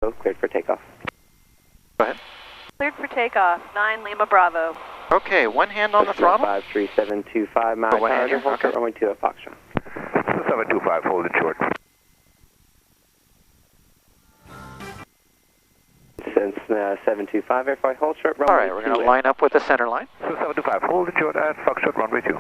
Cleared for takeoff. Go ahead. Cleared for takeoff, 9 Lima Bravo. Okay, one hand on the throttle. 53725 Maui, one hand here, hold short runway 2 at Foxtrot. 725, hold it short. Since 725, airfly, hold short runway 2. All right, we're going to line up with the center line. 725, hold it short at Foxtrot runway 2.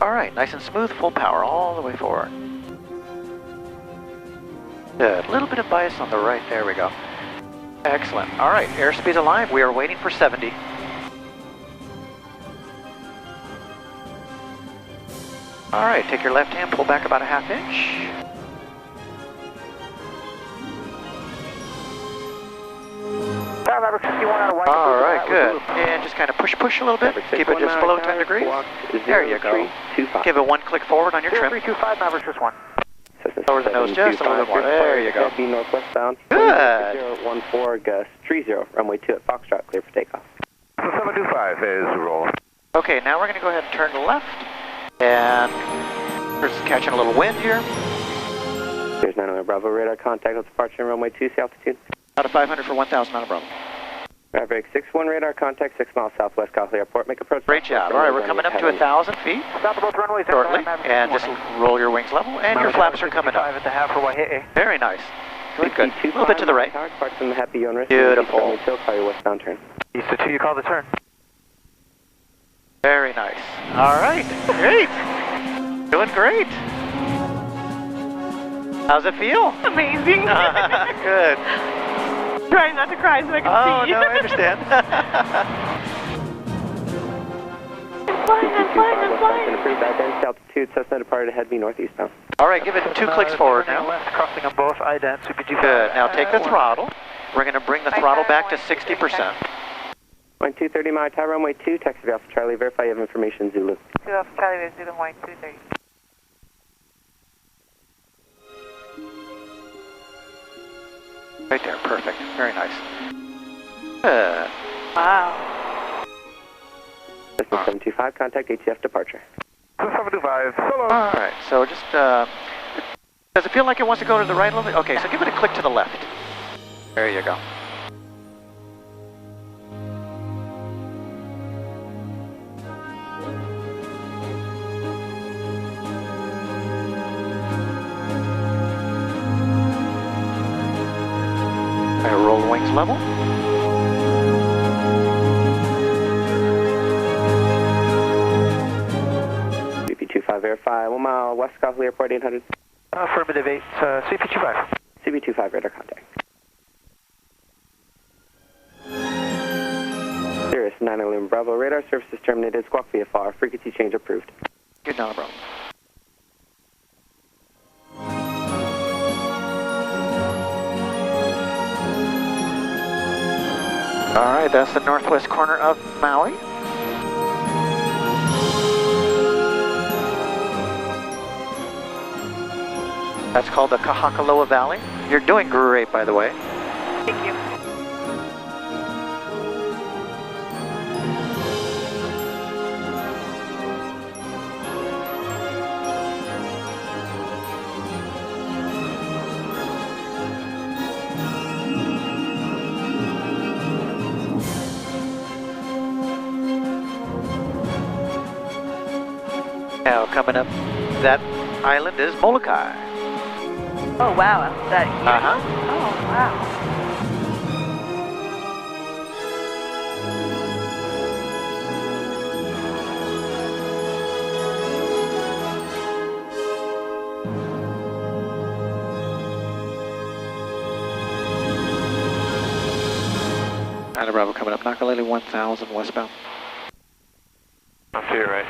All right, nice and smooth, full power all the way forward. Good, a little bit of bias on the right, there we go. Excellent. All right, airspeed alive, we are waiting for 70. All right, take your left hand, pull back about a ½ inch. All right, good. And just kind of push a little bit. Keep it just below 10 degrees. There you go. Give it one click forward on your trim. 325, Maverick just 1. Lower the nose just a little bit more. There you go. Be northwestbound. Good. 014, Gus 30, runway 2 at Foxtrot, clear for takeoff. 725 is rolling. Okay, now we're going to go ahead and turn left. And we're just catching a little wind here. There's 9 Bravo radar contact with departure runway 2, altitude. Out of 500 for 1,000 on a Bravo. Maverick 61 radar contact 6 miles southwest Kahului Airport. Make approach. Great job. All right, we're coming up to 1,000 feet Stop both runways shortly. And just roll your wings level. And your flaps are coming up. At the half for Waihehe. Very nice. Good, good. A little bit to the right. Parts from the Happy Owners. Beautiful. Call your westbound turn. East to 2, you call the turn. Very nice. All right, great. Doing great. How's it feel? Amazing. Good. Trying not to cry so I can Oh, see. no, I understand. I'm flying. Approved guidance, altitude, Cessna departed ahead, be northeastbound. All right, give it 2 clicks forward now. Left, crossing on both idents, CPG. Good. Now take the throttle. We're going to bring the throttle back to 60%. Line 230, Maui, Thai runway 2, taxi Alpha Charlie, verify you have information, Zulu. Alpha Charlie, Zulu, Hawaii 230. Right there, perfect. Very nice. Good. Wow. Cessna 725, contact ATF departure. 725, solo. All right, so just, does it feel like it wants to go to the right a little bit? Okay, so give it a click to the left. There you go. Roll the wings level. CP25 verify, 1 mile west Kahului Airport 800. Affirmative 8, CP25. CP25 radar contact. Cirrus 9 Bravo radar services terminated. Squawk VFR, frequency change approved. Good now, bro. All right, that's the northwest corner of Maui. That's called the Kahului Valley. You're doing great, by the way. Thank you. Now coming up, that island is Molokai. Oh, wow. That huge? Uh-huh. Oh, wow. Island Bravo coming up, Nakalele 1000 westbound. Up to your right.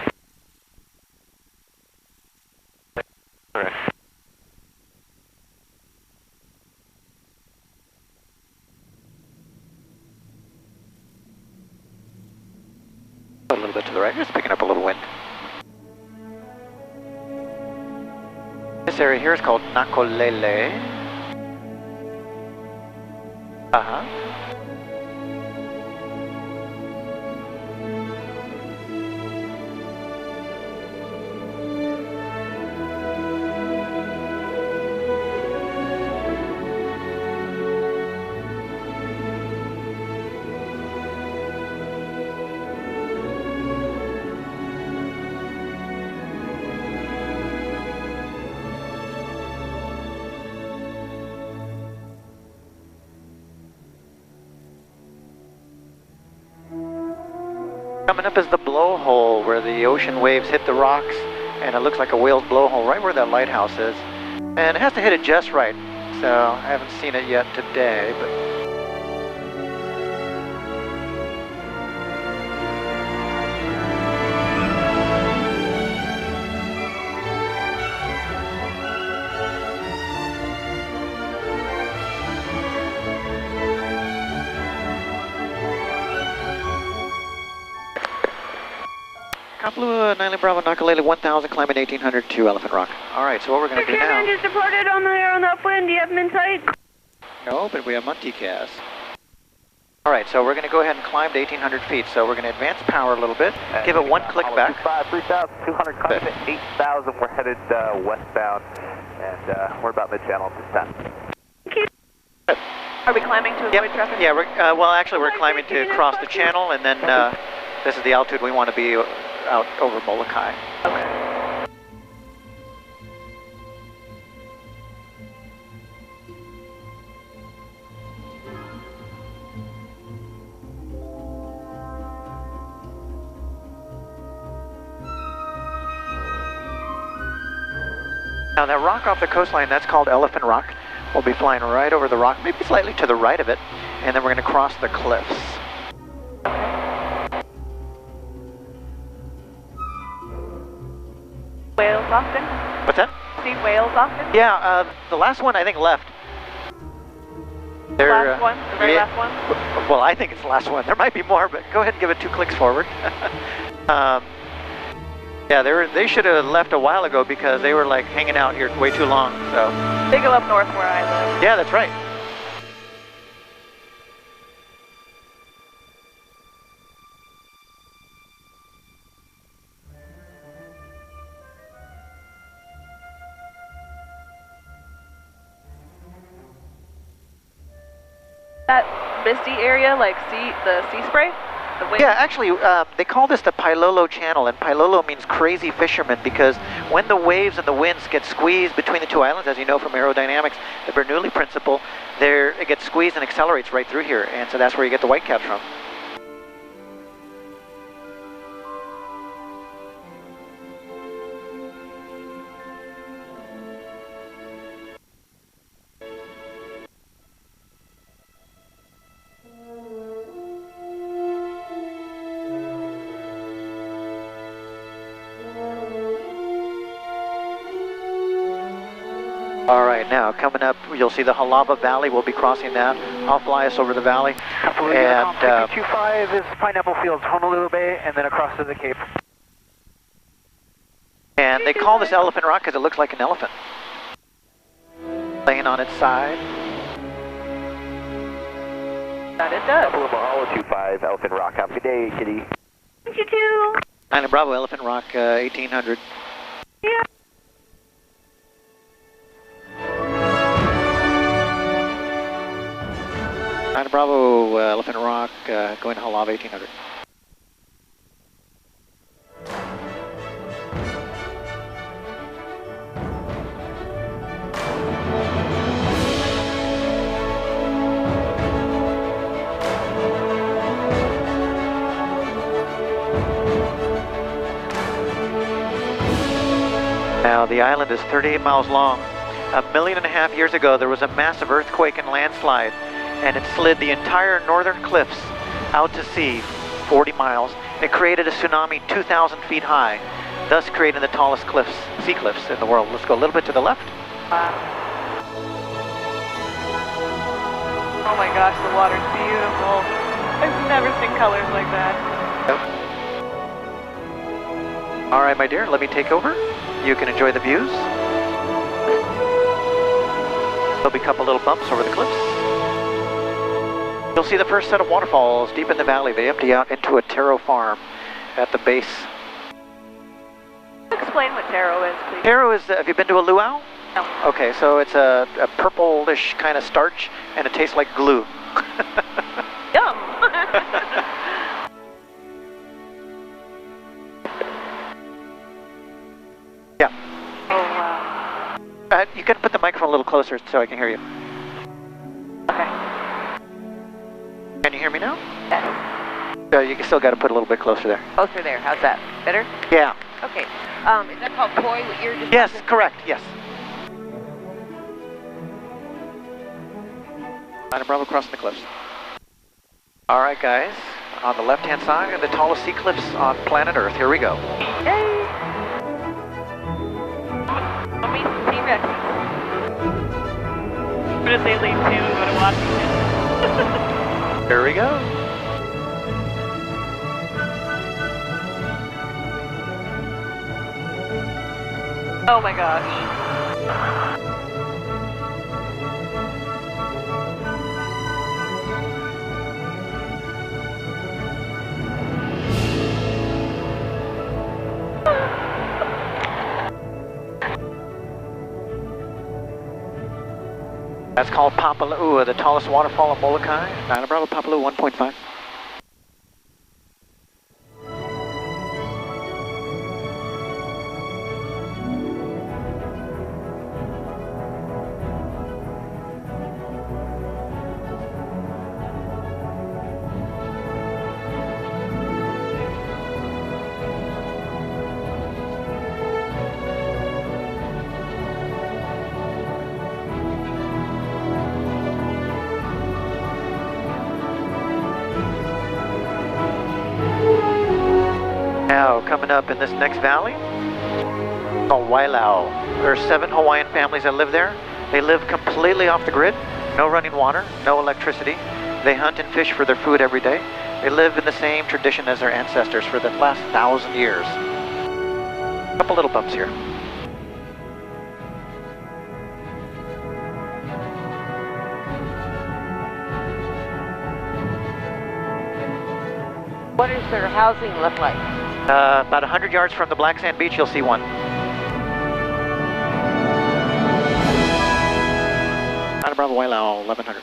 All right. A little bit to the right, just picking up a little wind. This area here is called Nakolele. Uh-huh. Coming up is the blowhole where the ocean waves hit the rocks, and it looks like a whale's blowhole right where that lighthouse is. And it has to hit it just right, so I haven't seen it yet today, but... Kahului, 9 Bravo, Nakalele 1000, climbing 1800 to Elephant Rock. All right, so what we're going to do now... just departed on the upwind. Do you have them in sight? No, but we have multicast. All right, so we're going to go ahead and climb to 1800 feet. So we're going to advance power a little bit, give it one click back. 3,200, climbing at 8,000. We're headed westbound, and we're about mid-channel at this time. Are we climbing to avoid traffic? Yeah, well, actually, we're climbing to cross the channel, and then this is the altitude we want to be out over Molokai. Okay. Now that rock off the coastline, that's called Elephant Rock. We'll be flying right over the rock, maybe slightly to the right of it, and then we're going to cross the cliffs. Whales often? What's that? See whales often? Yeah, the last one I think left. The last one? The very last one? Well, I think it's the last one. There might be more, but go ahead and give it 2 clicks forward. Yeah, they should have left a while ago because they were like hanging out here way too long. So they go up north where I live. Yeah, that's right. That misty area, like the sea spray? The wind? Yeah, actually, they call this the Pailolo Channel, and Pailolo means crazy fisherman because when the waves and the winds get squeezed between the two islands, as you know from aerodynamics, the Bernoulli principle, it gets squeezed and accelerates right through here, and so that's where you get the whitecaps from. All right, now coming up, you'll see the Halava Valley. We'll be crossing that. I'll fly us over the valley. And 325 is Pineapple Fields, Honolulu Bay, and then across to the Cape. And they call this Elephant Rock because it looks like an elephant laying on its side. That it does. Mahalo 25, Elephant Rock. Have a good day, kitty. Thank you too. 9 Bravo, Elephant Rock, 1800. Yeah. Bravo, Elephant Rock, going to Halava 1800. Now the island is 38 miles long. 1.5 million years ago there was a massive earthquake and landslide, and it slid the entire northern cliffs out to sea, 40 miles. It created a tsunami 2,000 feet high, thus creating the tallest sea cliffs in the world. Let's go a little bit to the left. Oh my gosh, the water's beautiful. I've never seen colors like that. All right, my dear, let me take over. You can enjoy the views. There'll be a couple little bumps over the cliffs. You'll see the first set of waterfalls deep in the valley. They empty out into a taro farm at the base. Explain what taro is, please. Taro is, have you been to a luau? No. Okay, so it's a purplish kind of starch, and it tastes like glue. Yum! Yeah. Oh, wow. You can put the microphone a little closer so I can hear you. Okay. Can you hear me now? Yes. You still got to put a little bit closer there. Closer there. How's that? Better? Yeah. Okay. Is that called poi, what you're just Yes, talking? correct. Yes. Line Bravo crossing the cliffs. All right, guys. On the left-hand side are the tallest sea cliffs on planet Earth. Here we go. Yay! I'll meet some T-Rexes. I'm gonna say leave too and go to Washington. Here we go. Oh my gosh. That's called Papalua, the tallest waterfall in Molokai. 9 Bravo, Papalua 1.5. Now, coming up in this next valley, called Wailau. There are 7 Hawaiian families that live there. They live completely off the grid, no running water, no electricity. They hunt and fish for their food every day. They live in the same tradition as their ancestors for the last 1,000 years. A couple little bumps here. What does their housing look like? About 100 yards from the black sand beach, you'll see one. Line Bravo, Wailau, 1100.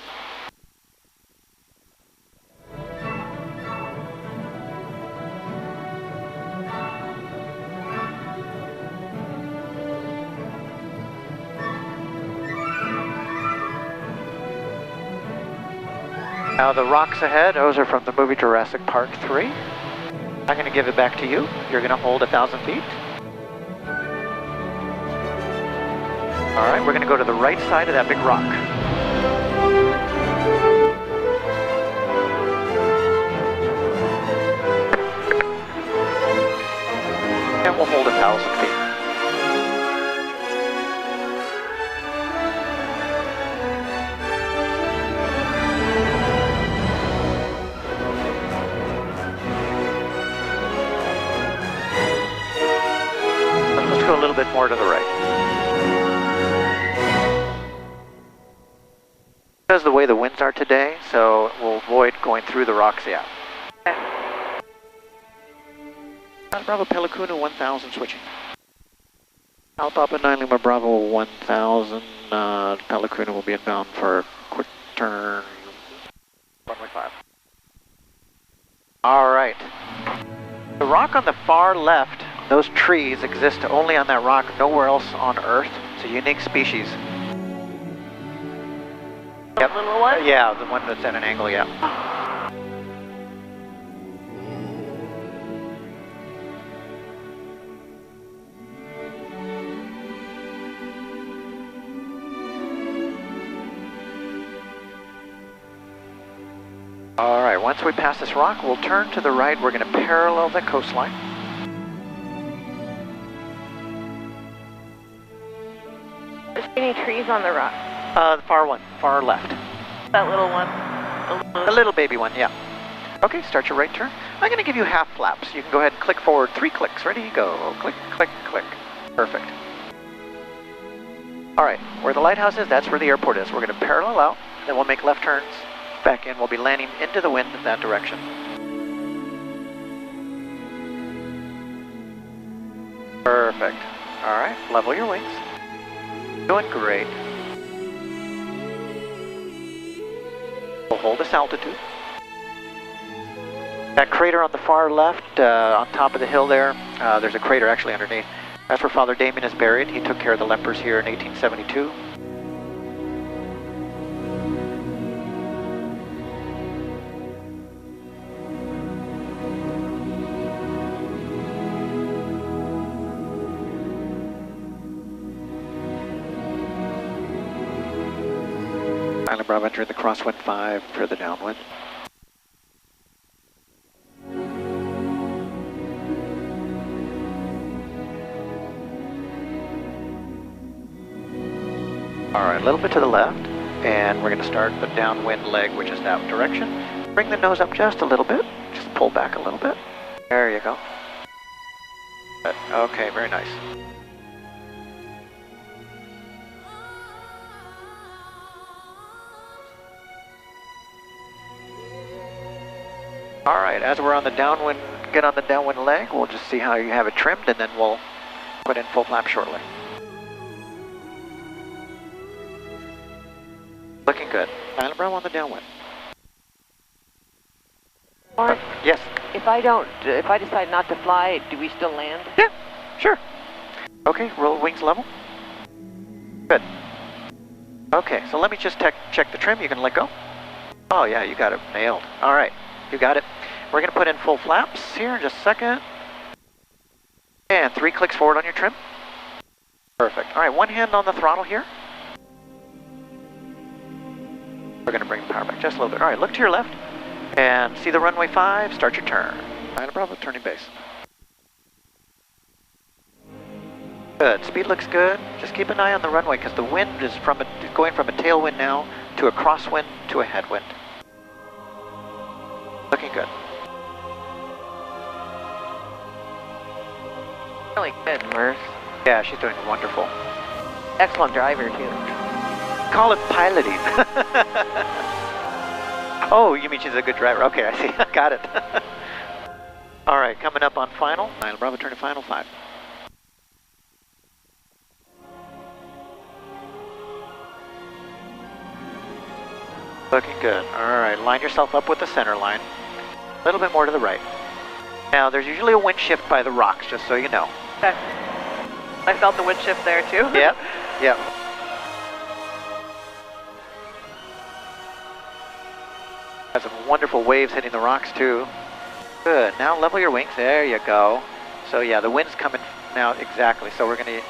Now the rocks ahead, those are from the movie Jurassic Park 3. I'm going to give it back to you. You're going to hold 1,000 feet. All right, we're going to go to the right side of that big rock. And we'll hold 1,000 feet. Let's go a little bit more to the right. Because of the way the winds are today, so we'll avoid going through the rocks, yeah. Bravo Pelakuna 1000 switching. Alpha Papa 9 Lima Bravo 1000, Pelakuna will be inbound for a quick turn. 1.5. Alright. The rock on the far left, those trees exist only on that rock, nowhere else on Earth. It's a unique species. Yep. Little one? Yeah, the one that's at an angle, yeah. All right, once we pass this rock, we'll turn to the right. We're going to parallel the coastline. There's any trees on the rock? The far one, far left. That little one. The little baby one, yeah. Okay, start your right turn. I'm going to give you half flaps. You can go ahead and click forward 3 clicks. Ready, go. Click, click, click. Perfect. All right, where the lighthouse is, that's where the airport is. We're going to parallel out, then we'll make left turns. Back in, we'll be landing into the wind in that direction. Perfect. All right, level your wings. Doing great. We'll hold this altitude. That crater on the far left, on top of the hill there, there's a crater actually underneath. That's where Father Damien is buried. He took care of the lepers here in 1872. Island Bravo entering the crosswind 5 for the downwind. All right, a little bit to the left, and we're going to start the downwind leg, which is that direction. Bring the nose up just a little bit. Just pull back a little bit. There you go. Good. Okay, very nice. All right, as we're on the downwind, get on the downwind leg, we'll just see how you have it trimmed, and then we'll put in full flap shortly. Looking good. Island Bravo on the downwind. Mark, Yes. if I decide not to fly, do we still land? Yeah, sure. Okay, roll wings level. Good. Okay, so let me just check the trim. You can let go. Oh yeah, you got it nailed. All right, you got it. We're gonna put in full flaps here in just a second. And 3 clicks forward on your trim. Perfect. All right, one hand on the throttle here. We're gonna bring the power back just a little bit. All right, look to your left and see the runway 5, start your turn. Island Bravo, turning base. Good, speed looks good. Just keep an eye on the runway because the wind is going from a tailwind now to a crosswind to a headwind. Looking good. Really good, Murph. Yeah, she's doing wonderful. Excellent driver, too. Call it piloting. Oh, you mean she's a good driver. Okay, I see. Got it. All right, coming up on final. Island Bravo, turn to final 5. Looking good. All right, line yourself up with the center line. A little bit more to the right. Now, there's usually a wind shift by the rocks, just so you know. Okay. I felt the wind shift there too. Yep, yep. Got some wonderful waves hitting the rocks too. Good, now level your wings, there you go. So yeah, the wind's coming now, exactly. So we're gonna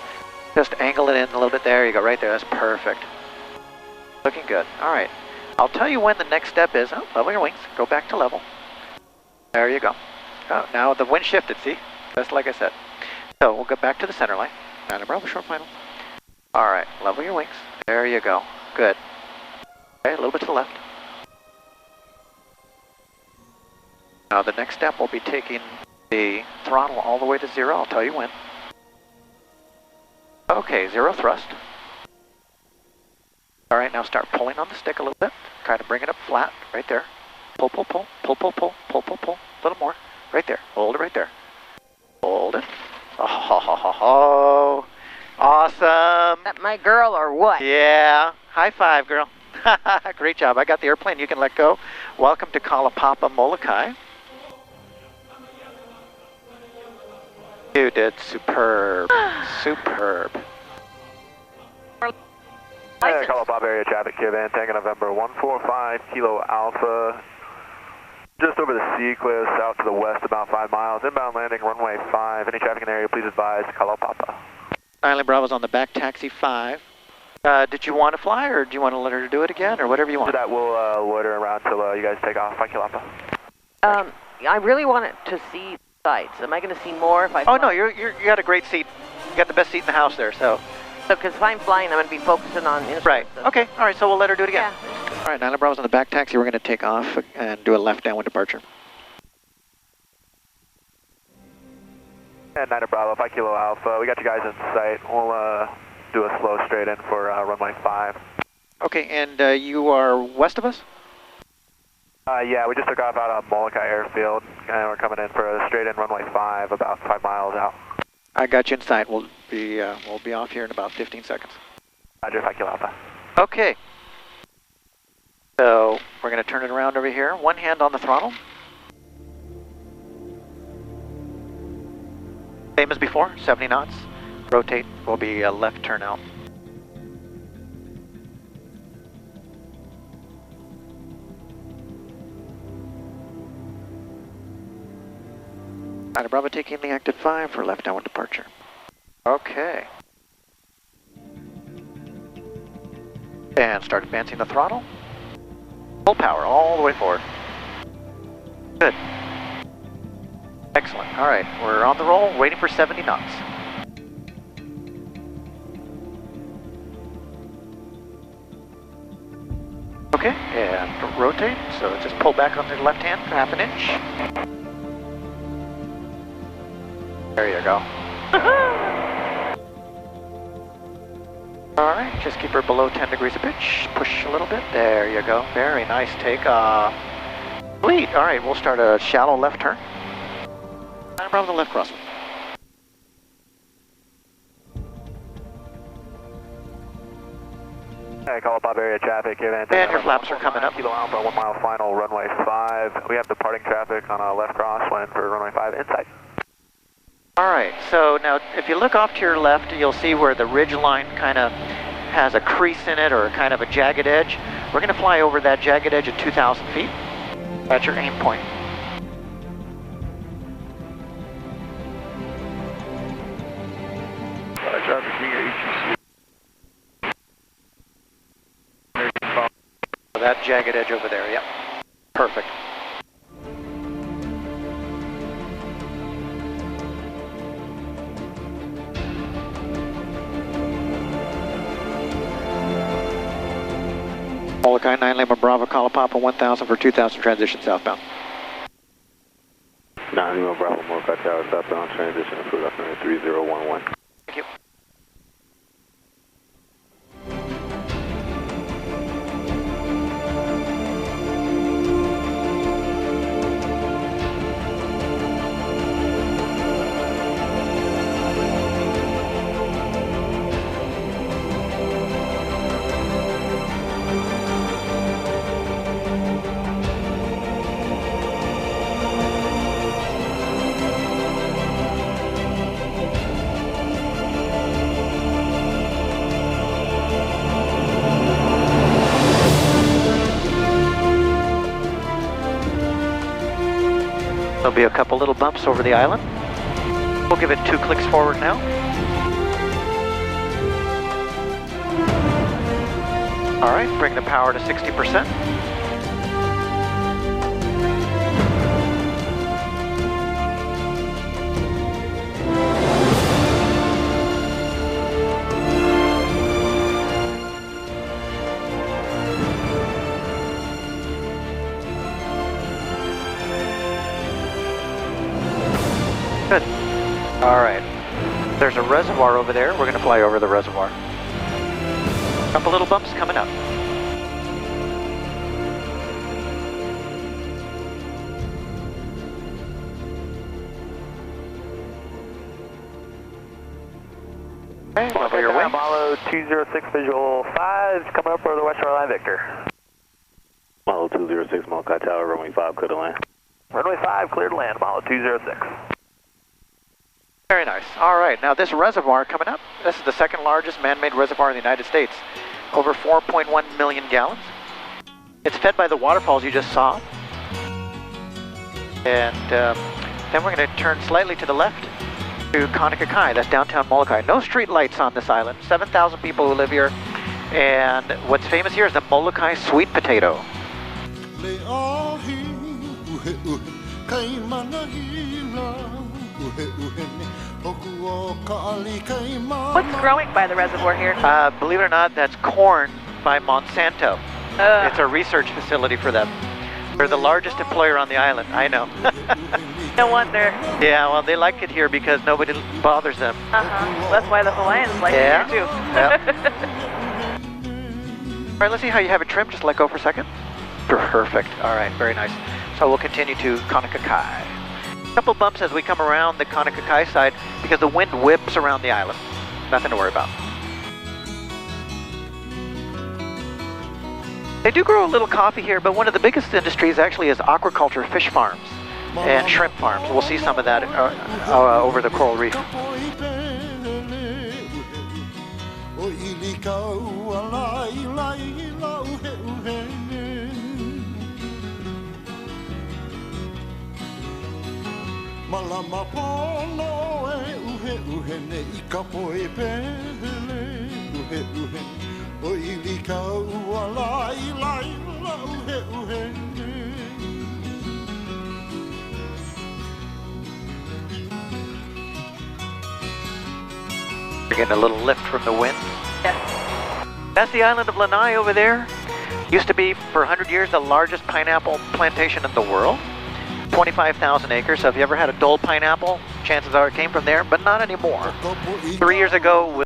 just angle it in a little bit, there you go, right there, that's perfect. Looking good, all right. I'll tell you when the next step is. Oh, level your wings, go back to level. There you go. Oh, now the wind shifted, see? Just like I said. So we'll go back to the center line. Island Bravo, short final. All right, level your wings. There you go. Good. Okay, a little bit to the left. Now the next step will be taking the throttle all the way to 0. I'll tell you when. Okay, 0 thrust. All right, now start pulling on the stick a little bit. Try to bring it up flat, right there. Pull, pull, pull, pull, pull, pull, pull, pull, pull. A little more, right there. Hold it right there. Hold it. Oh, awesome. That my girl or what? Yeah, high five, girl. Great job. I got the airplane. You can let go. Welcome to Kalapapa, Molokai. You did superb. Superb. Kalapapa area traffic, Kevin, Tango November 145 Kilo Alpha. Just over the sea cliffs, out to the west about 5 miles. Inbound landing, runway 5. Any traffic in the area, please advise Kalapapa. Island Bravo's on the back taxi 5. Did you want to fly, or do you want to let her do it again, or whatever you want? So that we'll loiter around till you guys take off. Bye, Kalapa. I really wanted to see sights. Am I going to see more if I fly? Oh, no, you got a great seat. You got the best seat in the house there, so. Because if I'm flying, I'm going to be focusing on instruments. Right. So. Okay, all right, so we'll let her do it again. Yeah. All right, Island Bravo's on the back taxi. We're going to take off and do a left downwind departure. And 9 Bravo, 5 Kilo Alpha. We got you guys in sight. We'll do a slow straight in for runway 5. Okay, and you are west of us? Yeah, we just took off out of Molokai Airfield, and we're coming in for a straight in runway 5, about 5 miles out. I got you in sight. We'll be off here in about 15 seconds. Roger, 5 Kilo Alpha. Okay. So we're going to turn it around over here. One hand on the throttle. Same as before, 70 knots. Rotate will be a left turn out. Island Bravo taking the active 5 for left downwind departure. Okay. And start advancing the throttle. Full power all the way forward. Good. Excellent. All right, we're on the roll, waiting for 70 knots. Okay, and rotate, so just pull back on the left hand, half an inch. There you go. All right, just keep her below 10 degrees of pitch. Push a little bit. There you go. Very nice takeoff. Sweet. All right, we'll start a shallow left turn. I'm around the left crossing. Hey, call up Bob area traffic here. And your flaps are coming up. Kilo Alpha, 1 mile final, runway 5. We have departing traffic on a left crosswind for runway 5 inside. All right, so now if you look off to your left, you'll see where the ridge line kind of has a crease in it or kind of a jagged edge. We're going to fly over that jagged edge at 2,000 feet. That's your aim point. That jagged edge over there, yep. Perfect. Molokai 9 Lima Bravo, Kalapapa 1000 for 2000 transition southbound. 9 Lima Bravo, Molokai Tower southbound transition approved up 3011. Thank you. There'll be a couple little bumps over the island. We'll give it 2 clicks forward now. All right, bring the power to 60%. Good. All right. There's a reservoir over there. We're going to fly over the reservoir. Couple little bumps coming up. Okay, level your wings. Apollo 206 visual 5 coming up over the West Shoreline Victor. Apollo 206 Molokai Tower, runway 5, clear to land. Runway 5, clear to land, Apollo 206. Very nice. All right, now this reservoir coming up, this is the second largest man-made reservoir in the United States. Over 4.1 million gallons. It's fed by the waterfalls you just saw. And then we're going to turn slightly to the left to Kahului, that's downtown Molokai. No street lights on this island. 7,000 people who live here. And what's famous here is the Molokai sweet potato. What's growing by the reservoir here? Believe it or not, that's corn by Monsanto. It's a research facility for them. They're the largest employer on the island, I know. No wonder. Yeah, well, they like it here because nobody bothers them. That's why the Hawaiians like it here too. Yep. All right, let's see how you have it trimmed. Just let go for a second. Perfect. All right, very nice. So we'll continue to Kahului. A couple bumps as we come around the Kahului side because the wind whips around the island. Nothing to worry about. They do grow a little coffee here, but one of the biggest industries actually is aquaculture, fish farms and shrimp farms. We'll see some of that over the coral reef. You're getting a little lift from the wind. Yes. That's the island of Lanai over there. Used to be, for 100 years, the largest pineapple plantation in the world. 25,000 acres, so if you ever had a dull pineapple, chances are it came from there, but not anymore. 3 years ago,